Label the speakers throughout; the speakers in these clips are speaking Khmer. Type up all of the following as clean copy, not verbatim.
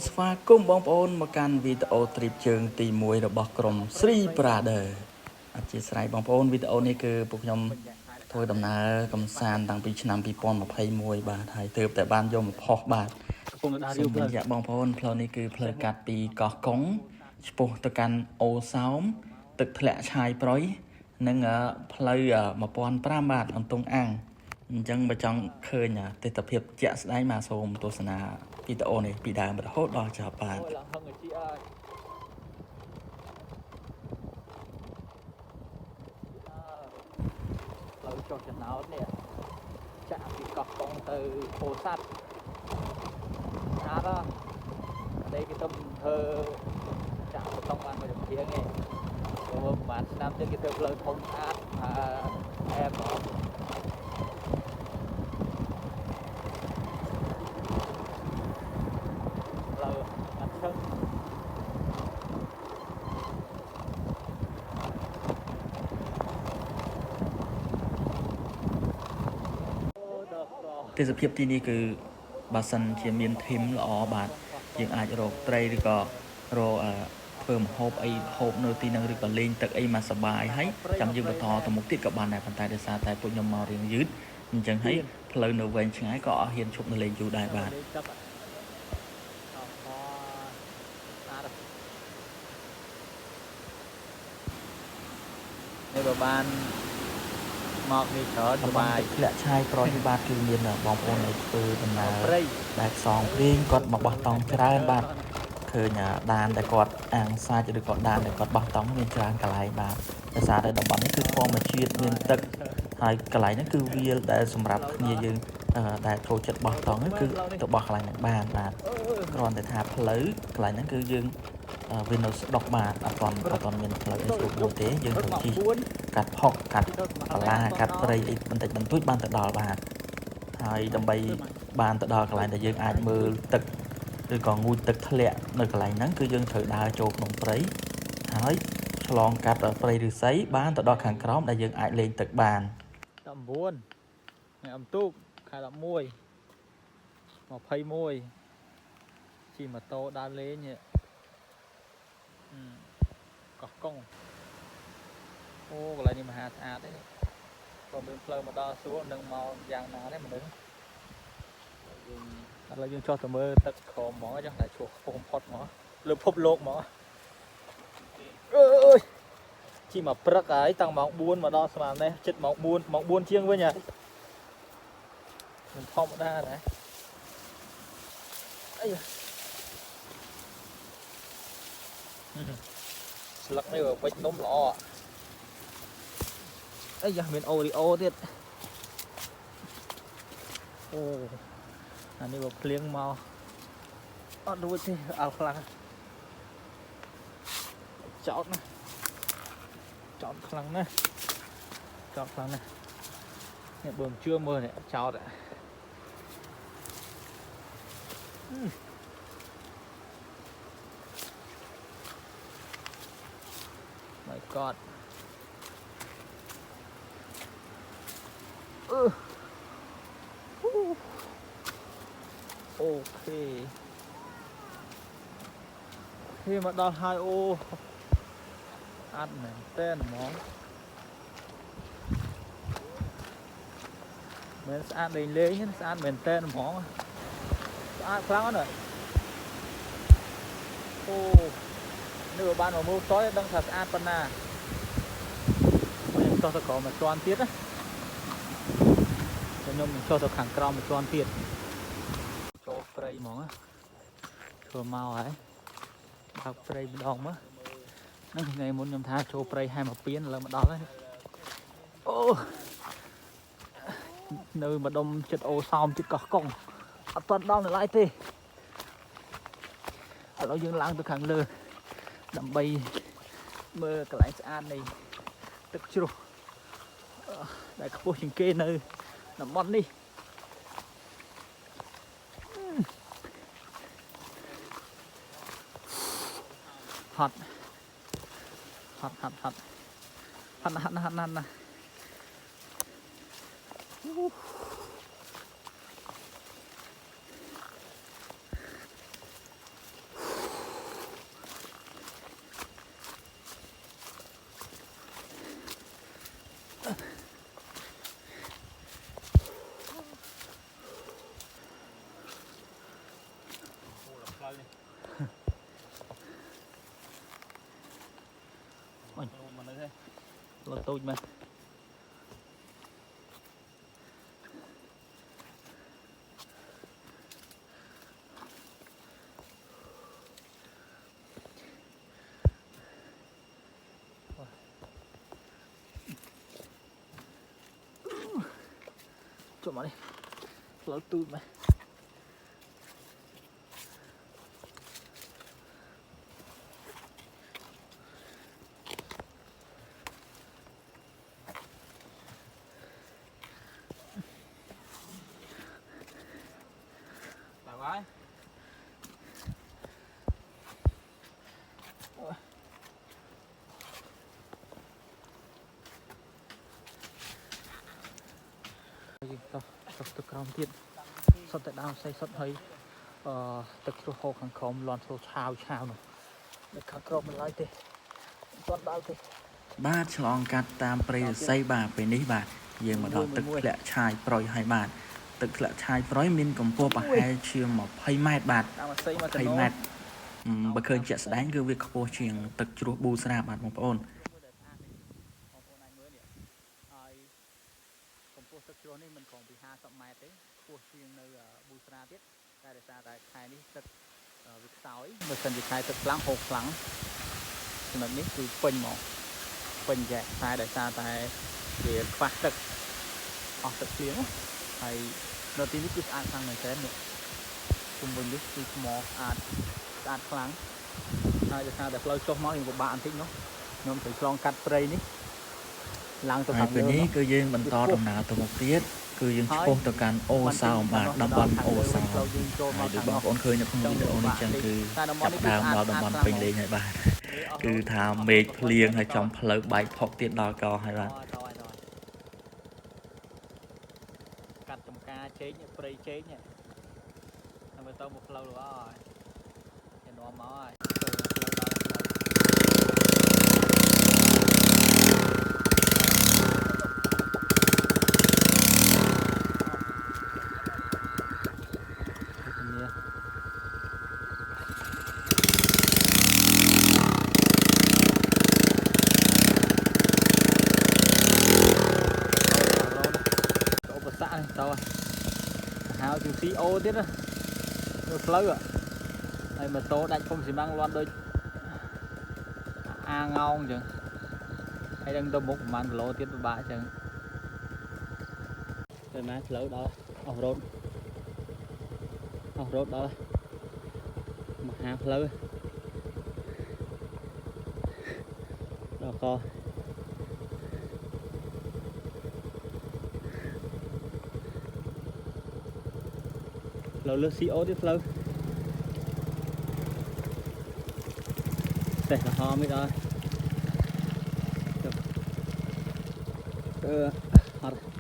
Speaker 1: ស្វាគមន៍បងប្អូនមកកាន់វីដេអូ trip ជើងទី1របស់ក្រុម Sri Brother អធិស្ឋានបងប្អូនវីដេអូនេះគឺពួកខ្ញុំធ្វើដំណើរកំសាន្តតាំងពីឆ្នាំ2021បាទហើយទើបតែបានយកមកផុសបាទសូមបញ្ជាក់បងប្អូនផ្លូវនេះគឺផ្លូវកាត់ពីកោះកុងឆ្ពោះទៅកាន់អូសោមទឹកធ្លាក់ឆាយប្រុយនិងផ្លូវ1005បាទអន្ទង់អាំងអញ្ចឹងបើចង់ឃើញទិដ្ឋភាពជាក់ស្ដែងមកសូមទស្សនាវីដេអូនេះពីដើមរហូតដល់ចប់បាទ
Speaker 2: ផ្លូវចុះចំណោតនេះចាក់ពីកោះកុងទៅពោធិ៍សាត់ស្អាតហ៎đây cái tâm thơ chạm một tông ăn vào được tiếng này rồi mà năm trên cái thơ lời thông át em đó lời ăn chân
Speaker 1: ទេសភាពទីនេះគឺបើសិនជាមានធីមល្អបាទយើងអាចរកត្រីឬក៏រកធ្វើម្ហូបអីហូបនៅទីហ្នឹងឬក៏លេងទឹកអីមកសប្បាយហើយចាំយើងបន្តទៅមុខទៀតក៏បានដែរប៉ុន្តែដោយសារតែពួកខ្ញុំមករៀងយឺតអញ្ចឹងហើយផ្លូវនៅវែងឆ្ងាយក៏អត់ហ៊ានឈប់នៅលេងយូរដែរបាទ
Speaker 2: នេះបើបានមកនេះច្រើនសប្បាយ
Speaker 1: ធ្លាក់ឆាយក្រោយនេះបាទគឺមានបងប្អូនដែលធ្វើដំណើរដែលខ្សងព្រៀងគាត់មកបោះតង់ច្រើនបាទឃើញដានដែលគាត់អាំងសាច់ឬក៏ដានដែលគាត់បោះតង់មានច្រើនកន្លែងបាទដោយសារតែតំបន់នេះគឺធម្មជាតិមានទឹកហើយកន្លែងហ្នឹងគឺវាលដែលសម្រាប់គ្នាយើងដែលចូលចិត្តបោះតង់គឺទៅបោះកន្លែងហ្នឹងបានបាទគ្រាន់តែថាផ្លូវកន្លែងហ្នឹងគឺយើងវានៅស្ដុកបាទអត់ទាន់មានផ្លូវស្រួលបួនទេយើងត្រូវជិះកាត់ផុកកាត់បន្លាកាត់ព្រៃអីបន្តិចបន្តួចបានទៅដល់បាទហើយដើម្បីបានទៅដល់កន្លែងដែលយើងអាចមើលទឹកឬក៏ងូតទឹកធ្លាក់នៅកន្លែងហ្នឹងគឺយើងត្រូវដើរចូលក្នុងព្រៃហើយឆ្លងកាត់ព្រៃឫស្សីបានទៅដល់ខាងក្រោមដែលយើងអាចលេងទឹកបាន
Speaker 2: 19ថ្ងៃអំទូកខែ11 21ជិះម៉ូតូដើរលេងកោះកុងអូកន្លែងនេះមហាស្អាតទេក៏មានផ្លូវមកដល់សួរនឹងមកយ៉ាងណាដែរមនុស្សឥឡូវយើងចុះទៅមើលទឹកក្រមហ្មងចុះតែឈួរខ្ពស់បំផុតហ្មងលើពិភពលោកហ្មងអើយជិះមកព្រឹកហើយតាំងម៉ោង4មកដល់ស្មាននេះជិតម៉ោង4ជាងវិញហ៎មិនធម្មតាណាអីស្លឹកនេះវិចនំល្អអីយ៉ាមានអូរីអូទៀតអូអានេះបើភ្លៀងមកអត់រួចទេអល់ខ្លាំងចោតណាចោតខ្លាំងណាស់ចោតខ្លាំងណាស់នេះបើមិនជឿមើលនេះចោតMy God អូខេមកដល់ហើយអូអត់មែនទេហ្មងមិនស្អាតលេងស្អាតមែនទេហ្មងស្អាតខ្លាំងណាស់អូនេះបានមកមើលតយដឹងថាស្អាតប៉ុណ្ណាខ្ញុំចុះទៅក្រោមមួយជាន់ទៀតណាខ្ញុំចុះទៅខាងក្រោមមួយជាន់ទៀតចូលព្រៃហ្មងធ្វើមកហើយបើកព្រៃម្ដងមកហ្នឹងថ្ងៃមុនខ្ញុំថាចូលព្រៃហែមកពៀនឥឡូវមកដល់ហើយអូនៅម្ដុំចិត្តអូសោមចិត្តកោះកុងអត់ទាន់ដល់នៅឡើយទេឥឡូវយើងឡើងទៅខាងលើដើម្បីមើលកន្លែងស្អាតនៃទឹកជ្រោះដែលខ្ពស់ជាងគេនៅតំបន់នេះហត់ណាស់ Lo tôi mà chụp đi lo tôi màទឹកក្រោមទៀតសុទ្ធតែដើមផ្សេងសុទ្ធហើយទឹកជ្រោះហូរខាងក្រោមលន់ចូលឆាវនោះនៅខាងក្រោមមិនឡើយទេគាត់ដល់ទេ
Speaker 1: បាទឆ្លងកាត់តាមព្រៃរស័យបាទពេលនេះបាទយើងមកដល់ទឹកធ្លាក់ឆាយប្រយហើយបាទទឹកធ្លាក់ឆាយប្រយមានកម្ពស់ប្រហែលជា20 ម៉ែត្របាទ20 ម៉ែត្របើឃើញជាក់ស្ដែងគឺវាខ្ពស់ជាងទឹកជ្រោះប៊ូស្រាបាទបងប្អូន
Speaker 2: កម្ពស់ទឹកជ្រោះនេះមិនក្រោមពី50 ម៉ែត្រទេខ្ពស់ជាងនៅប៊ូស្រាទៀតតែដោយសារតែខែនេះទឹកវាខ្សោយបើសិនជាខែទឹកខ្លាំងហូរខ្លាំងចំណុចនេះគឺពេញមកពេញចែកតែដោយសារតែវាខ្វះទឹកអស់ទឹកភ្លៀងហើយនៅទីនេះគឺស្អាតខ្លាំងមែនទែននេះជុំវិញនេះគឺថ្មស្អាតខ្លាំងហើយដោយសារតែផ្លូវចុះមកវាពិបាកបន្តិចនោះខ្ញុំត្រូវឆ្លងកាត់ព្រៃនេះឡើងទៅខាងលើនេះគឺយើងបន្តដំណើរទៅមុខទៀតគឺយើងឆ្ពោះទៅកាន់អូសោមបាទតំបន់អូសោមហើយដូចបងប្អូនឃើញនៅក្នុងវីដេអូនេះចឹងគឺចាប់ដើមដល់តំបន់ពេញលេងហើយបាទគឺថាមេឃភ្លៀងហើយចំផ្លូវបែកផុកទៀតដល់កហើយបាទកាត់ចំការជែកព្រៃជែកហើយមើលទៅមកផ្លូវល្អហើយគេនាំមកហើយហៅជា CO ទៀតណានៅផ្លូវហើយម៉ូតូដាច់ពុំស៊ីម៉ាំងលាន់ដូចអាងោងអញ្ចឹងហើយដឹងទៅមុខប្រហែលគីឡូទៀតពិបាកអញ្ចឹងទៅណាផ្លូវដល់អស់រ៉ូតដល់មហាផ្លូវដល់កផ្លូវលើ CO ទៀតផ្លូវតែហោមិនដល់អត់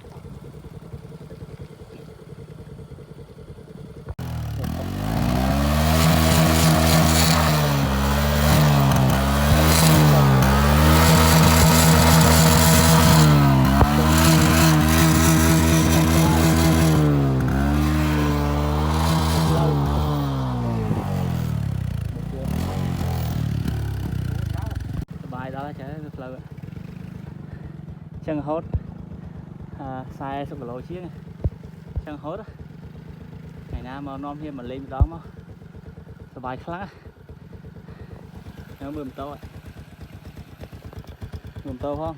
Speaker 2: ចឹងហូត40 គីឡូជាងចឹងហូតថ្ងៃណាមកនាំគ្នាមកលេងម្ដងមកសប្បាយខ្លាំងខ្ញុំមើលម៉ូតូផង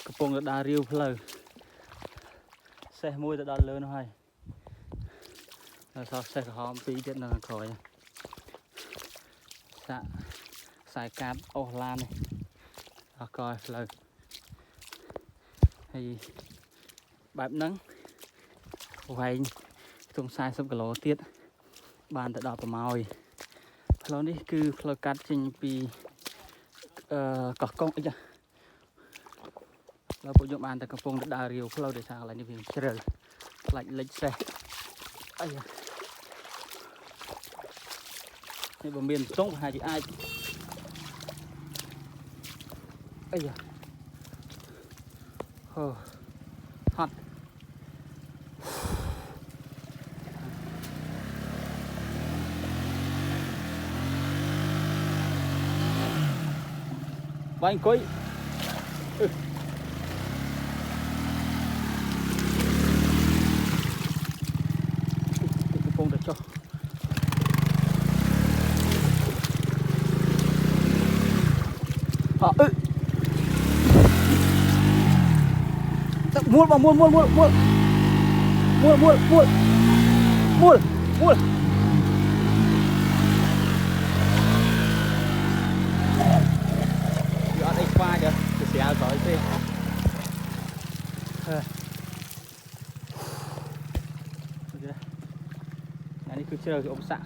Speaker 2: កំពុងទៅដើររាវផ្លូវសេះមួយទៅដល់លើនោះហើយដល់សេះក្រហម2ទៀតនៅខាងក្រោយសាក់ខ្សែកាតអូសឡាននេះអស់កយផ្លូវហើយបែបហ្នឹងវែងខ្ទង់40 គីឡូទៀតបានទៅដល់ប្រម៉ោយផ្លូវនេះគឺផ្លូវកាត់ចេញពីកោះកុងអីចាแล้วពួកយើងបានតែកំពុងទៅដើររាវផ្លូវដោយសារកន្លែងនេះវាជ្រៅខ្លាច់លិចសេះអីនេះបើមានស្ទង់ប្រហែលជាអាចអីហឺហត់ Bánh quay. Cái phong được cho. Mua mà mua giờ đây qua kìa cái xe rồi thế này cứ chờ cái ông xã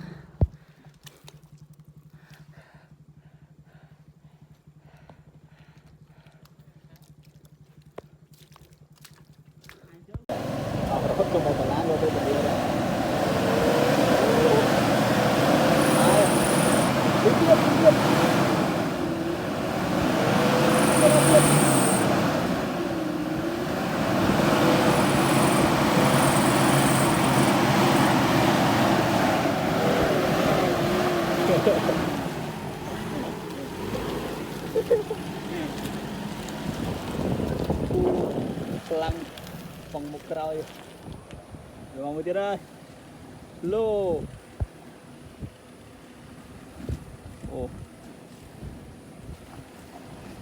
Speaker 2: Hãy subscribe cho kênh Ghiền Mì Gõ để không bỏ lỡ Pelan phong một rồi rồi một tí đây lô ồ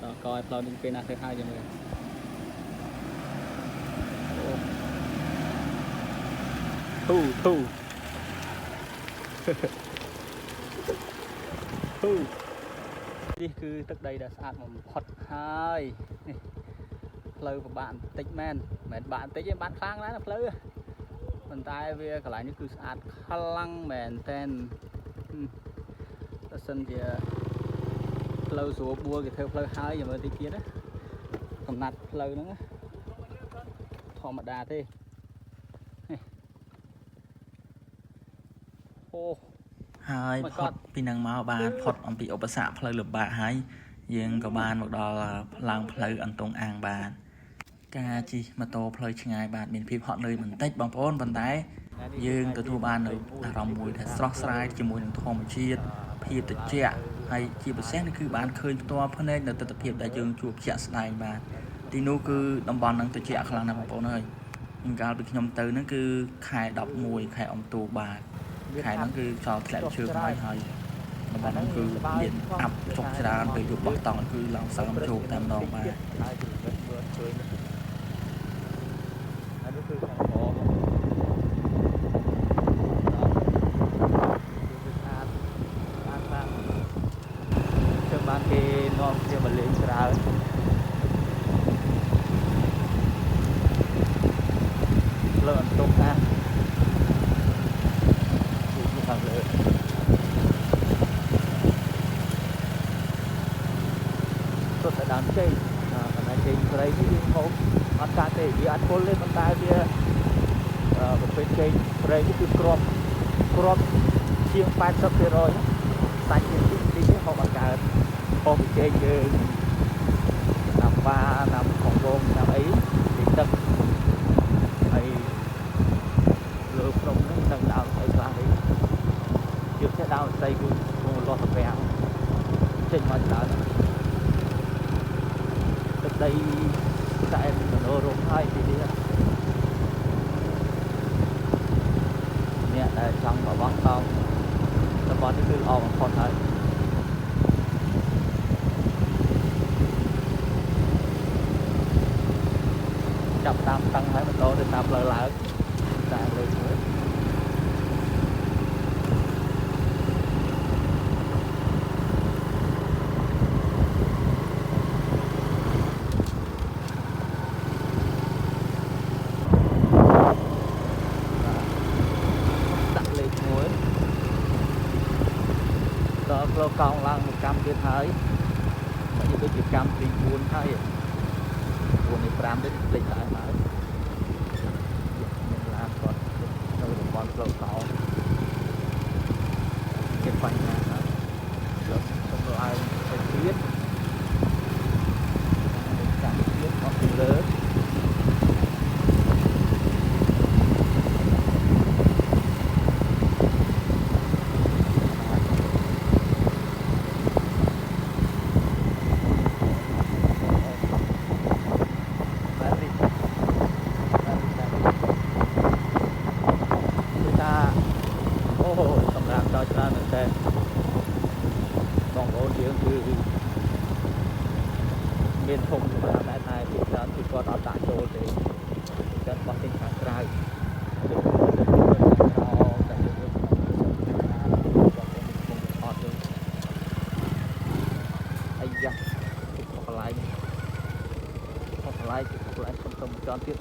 Speaker 2: đó coi flow những cây nào thứ hai cho mình thu thu thu đi cứ tức đây đã sát một hot hai flow của bạn tích men mẹ bạn tích với bạn khang lá là flow mình tay về cả lại như cứ sát khăng mền tên sân thì flow số bua cái theo flow hai giờ mới tí kia đó còn nạt flow nữa thò mặt đà thế ô
Speaker 1: ហើយផុតពីនឹងមកបានផុតអំពីឧបសគ្គផ្លូវលំបាកហើយយើងក៏បានមកដល់ឡើងផ្លូវអន្ទង់អាងបានការជិះម៉ូតូផ្លូវឆ្ងាយបានមានភាពហត់នឿយបន្តិចបងប្អូនប៉ុន្តែយើងទទួលបាននូវអារម្មណ៍មួយដែលស្រស់ស្រាយជាមួយនឹងធម្មជាតិភាពត្រជាក់ហើយជាពិសេសគឺបានឃើញផ្ទាល់ភ្នែកនៅទស្សនវិជ្ជាដែលយើងជួបជាក់ស្ដែងបានទីនោះគឺតំបន់នឹងត្រជាក់ខ្លាំងណាស់បងប្អូនអើយកាលពីខ្ញុំទៅហ្នឹងគឺខែ11ខែអុំទូបាទខែហ្នឹងគឺខ្យល់ធ្លាក់ជើងហើយតំបន់ហ្នឹងគឺមានអាប់ចុកច្រើនពេលយប់បោះតង់គឺឡើងសើមជោគតែម្ដងបាទ
Speaker 2: ហើយនោះគឺខាងបោបានគេនាំគ្នាមកលេងច្រើនលើអន្ទង់ណាគឺខាងលើសុទ្ធតែដើមចេកកន្លែងចេកព្រៃនេះយើងហូបអត់កាត់ទេវាអត់ពុលទេប៉ុន្តែវាប្រភេទចេកព្រៃនេះគឺគ្រាប់ជាង 80% សាច់ជាទីនេះហូបអត់កើតហូបចេកយើងណាំបាណាំของវងណាំអីទីទឹកហើយលើព្រំហ្នឹងនឹងដើមអីខ្លះនេះយកចេះដើមស្អីគឺលាស់ទៅប្រាំងចេញមកដើមទឹកដីតែមនោរម្យហើយទីនេះអ្នកដែលចង់មកបោះតង់តំបន់នេះគឺល្អបំផុតហើយចាប់តាមតាំងហើយម៉ូតូទៅតាមផ្លូវឡើងតែលើមួយដាក់លេខមួយដល់ផ្លូវកោងឡើងមួយកម្មទៀតហើយនេះដូចជាកម្មទី4ហើយ4នេះ5នេះលេខតែហើយមានឡានគាត់នៅតំបន់ផ្លូវកោងគេបញ្ហាហើយដល់សម្រាប់ទៅទៀតកម្មទៀតអត់ពីលើ ច្រើនមែនតើបងប្អូនយើងគឺមានធំសម្រាប់តែពីច្រើនគឺគាត់អត់ដាក់ចូលទេគាត់បោះទិញខាងក្រៅអាយ៉ាកន្លែងសុំចន់ទៀត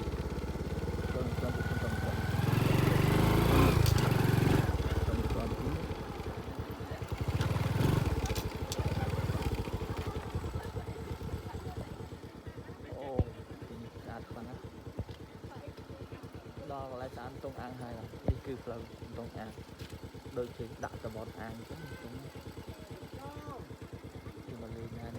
Speaker 2: ដល់កន្លែងស្អាតតុងអាំងហើយនេះគឺផ្លូវតុងអាំងដូចជាដាក់តំបន់អាំងអញ្ចឹងគឺមកលេងណា